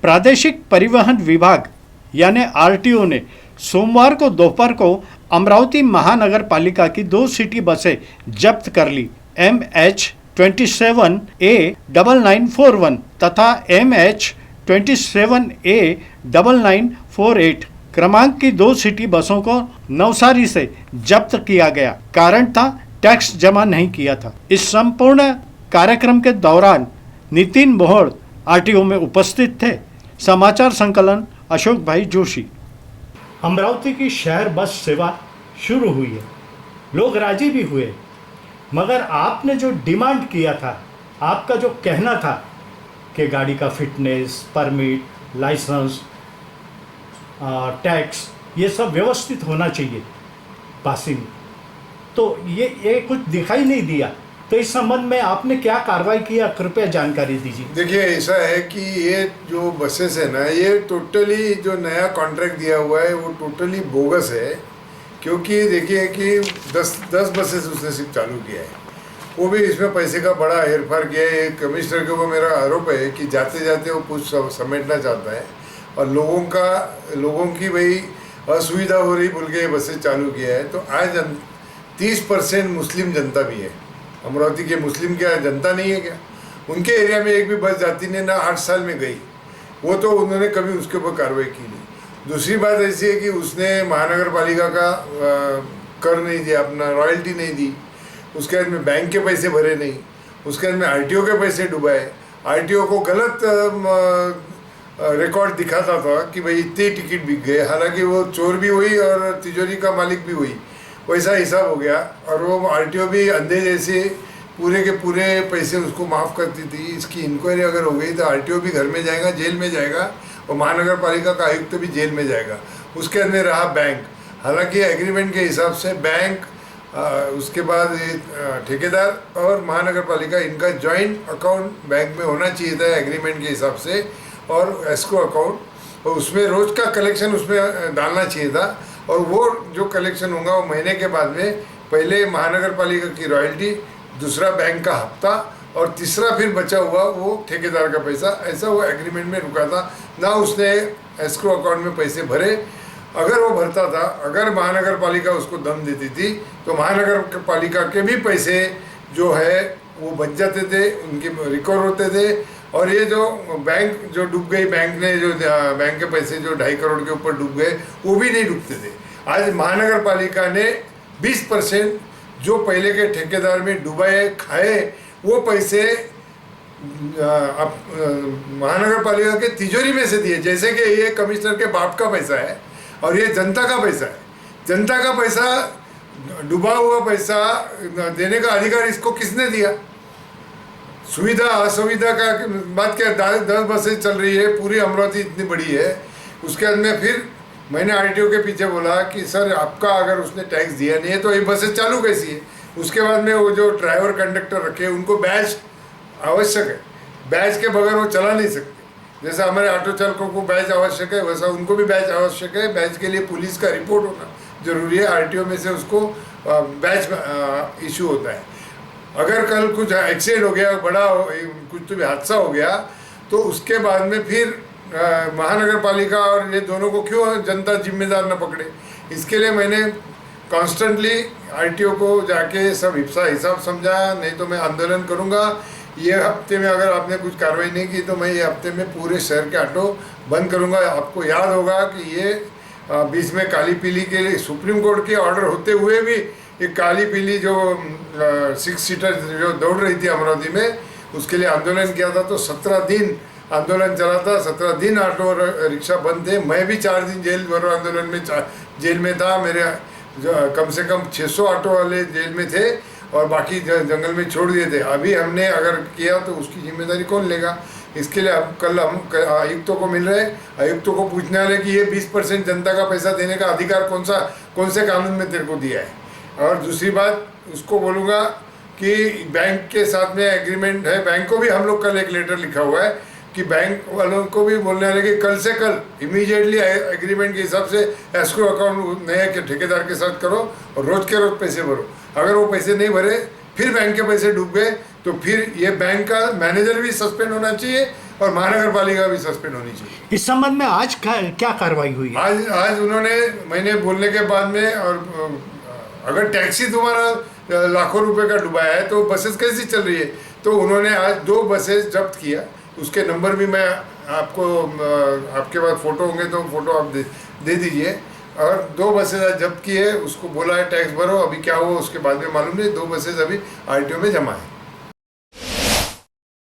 प्रादेशिक परिवहन विभाग यानी आरटीओ ने सोमवार को दोपहर को अमरावती महानगर पालिका की 2 सिटी बसें जब्त कर ली। MH27A9941 तथा MH27A9948 क्रमांक की 2 सिटी बसों को नवसारी से जब्त किया गया। कारण था टैक्स जमा नहीं किया था। इस संपूर्ण कार्यक्रम के दौरान नितिन मोहोड़ आरटीओ में उपस्थित थे। समाचार संकलन अशोक भाई जोशी। अमरावती की शहर बस सेवा शुरू हुई है, लोग राजी भी हुए, मगर आपने जो डिमांड किया था, आपका जो कहना था कि गाड़ी का फिटनेस, परमिट, लाइसेंस, टैक्स ये सब व्यवस्थित होना चाहिए पासिंग, तो ये कुछ दिखाई नहीं दिया। तो इस संबंध में आपने क्या कार्रवाई किया, कृपया जानकारी दीजिए। देखिए, ऐसा है कि ये जो बसेस है ना, ये टोटली जो नया कॉन्ट्रैक्ट दिया हुआ है वो टोटली बोगस है। क्योंकि देखिए कि 10 बसेस उसने सिर्फ चालू किया है, वो भी इसमें पैसे का बड़ा हेरफेर किया है। कमिश्नर के ऊपर मेरा आरोप है कि जाते जाते वो कुछ समेटना चाहता है और लोगों की भाई असुविधा हो रही बोल के ये बसेस चालू किया है। तो आज 30% मुस्लिम जनता भी है। अमरावती के मुस्लिम क्या जनता नहीं है क्या? उनके एरिया में एक भी बस जाती नहीं ना 8 साल में गई, वो तो उन्होंने कभी उसके ऊपर कार्रवाई की नहीं। दूसरी बात ऐसी है कि उसने महानगर पालिका का कर नहीं दिया, अपना रॉयल्टी नहीं दी, उसके बाद में बैंक के पैसे भरे नहीं, उसके बाद में आरटीओ के पैसे डुबाए, आरटीओ को गलत रिकॉर्ड दिखाता था कि भाई इतने टिकट बिक गए, हालांकि वो चोर भी हुई और तिजोरी का मालिक भी हुई, वैसा हिसाब हो गया। और वो आरटीओ भी अंधे जैसे पूरे के पूरे पैसे उसको माफ़ करती थी। इसकी इंक्वायरी अगर हो गई तो आरटीओ भी घर में जाएगा, जेल में जाएगा, और महानगर पालिका का आयुक्त भी जेल में जाएगा। उसके अंदर रहा बैंक, हालांकि एग्रीमेंट के हिसाब से बैंक, उसके बाद ठेकेदार और महानगर पालिका, इनका जॉइंट अकाउंट बैंक में होना चाहिए था एग्रीमेंट के हिसाब से, और एस्क्रो अकाउंट, और उसमें रोज़ का कलेक्शन उसमें डालना चाहिए था। और वो जो कलेक्शन होगा वो महीने के बाद में पहले महानगर पालिका की रॉयल्टी, दूसरा बैंक का हफ्ता, और तीसरा फिर बचा हुआ वो ठेकेदार का पैसा, ऐसा वो एग्रीमेंट में रुका था। ना उसने एस्क्रो अकाउंट में पैसे भरे। अगर वो भरता था, अगर महानगर पालिका उसको दम देती थी, तो महानगर पालिका के भी पैसे जो है वो बच जाते थे, उनके रिकवर होते थे। और ये जो बैंक जो डूब गई, बैंक ने जो बैंक के पैसे जो 2.5 करोड़ के ऊपर डूब गए, वो भी नहीं डूबते थे। आज महानगर पालिका ने 20% जो पहले के ठेकेदार में डुबाए खाए, वो पैसे महानगर पालिका के तिजोरी में से दिए। जैसे कि ये कमिश्नर के बाप का पैसा है और ये जनता का पैसा है। जनता का पैसा, डूबा हुआ पैसा देने का अधिकार इसको किसने दिया? सुविधा असुविधा का बात क्या, 10 बसें चल रही है, पूरी अमरावती इतनी बड़ी है। उसके बाद में फिर मैंने आरटीओ के पीछे बोला कि सर, आपका अगर उसने टैक्स दिया नहीं है तो ये बसें चालू कैसी है? उसके बाद में वो जो ड्राइवर कंडक्टर रखे उनको बैच आवश्यक है, बैच के बगैर वो चला नहीं सकते। जैसा हमारे ऑटो चालकों को बैच आवश्यक है, वैसा उनको भी बैच आवश्यक है। बैच के लिए पुलिस का रिपोर्ट होना जरूरी है, आरटीओ में से उसको बैच इशू होता है। अगर कल कुछ एक्सीडेंट हो गया, बड़ा कुछ तो भी हादसा हो गया, तो उसके बाद में फिर महानगर पालिका और ये दोनों को क्यों जनता जिम्मेदार न पकड़े? इसके लिए मैंने कॉन्स्टेंटली आरटीओ को जाके सब हिसाब समझाया, नहीं तो मैं आंदोलन करूँगा। ये हफ्ते में अगर आपने कुछ कार्रवाई नहीं की तो मैं ये हफ्ते में पूरे शहर के ऑटो बंद करूँगा। आपको याद होगा कि ये बीच में काली पीली के लिए सुप्रीम कोर्ट के ऑर्डर होते हुए भी ये काली पीली जो 6 सीटर जो दौड़ रही थी अमरावती में, उसके लिए आंदोलन किया था। तो 17 दिन आंदोलन चला था, 17 दिन ऑटो और रिक्शा बंद थे। मैं भी 4 दिन जेल भरो आंदोलन में जेल में था। मेरे कम से कम 600 ऑटो वाले जेल में थे और बाकी जंगल में छोड़ दिए थे। अभी हमने अगर किया तो उसकी जिम्मेदारी कौन लेगा? इसके लिए अब कल हम आयुक्तों को मिल रहे हैं, आयुक्तों को पूछने वाले कि ये 20% जनता का पैसा देने का अधिकार कौन से कानून में तेरे को दिया है? और दूसरी बात, उसको बोलूँगा कि बैंक के साथ में एग्रीमेंट है, बैंक को भी हम लोग कल एक लेटर लिखा हुआ है कि बैंक वालों को भी बोलने वाले कि कल से कल इमीडिएटली एग्रीमेंट के हिसाब से एस्क्रो अकाउंट नए के ठेकेदार के साथ करो और रोज़ के रोज़ पैसे भरो। अगर वो पैसे नहीं भरे, फिर बैंक के पैसे डूब गए, तो फिर ये बैंक का मैनेजर भी सस्पेंड होना चाहिए और महानगर पालिका भी सस्पेंड होनी चाहिए। इस संबंध में आज क्या कार्रवाई हुई है? आज उन्होंने, मैंने बोलने के बाद में, और अगर टैक्सी तुम्हारा लाखों रुपए का डुबाया है तो बसेस कैसी चल रही है? तो उन्होंने आज 2 बसेस जब्त किया, उसके नंबर भी मैं आपको, आपके पास फ़ोटो होंगे तो फ़ोटो आप दे दीजिए। और 2 बसेस आज जब्त की है, उसको बोला है टैक्स भरो, अभी क्या हुआ उसके बाद में मालूम नहीं। 2 बसेस अभी आरटीओ में जमा है।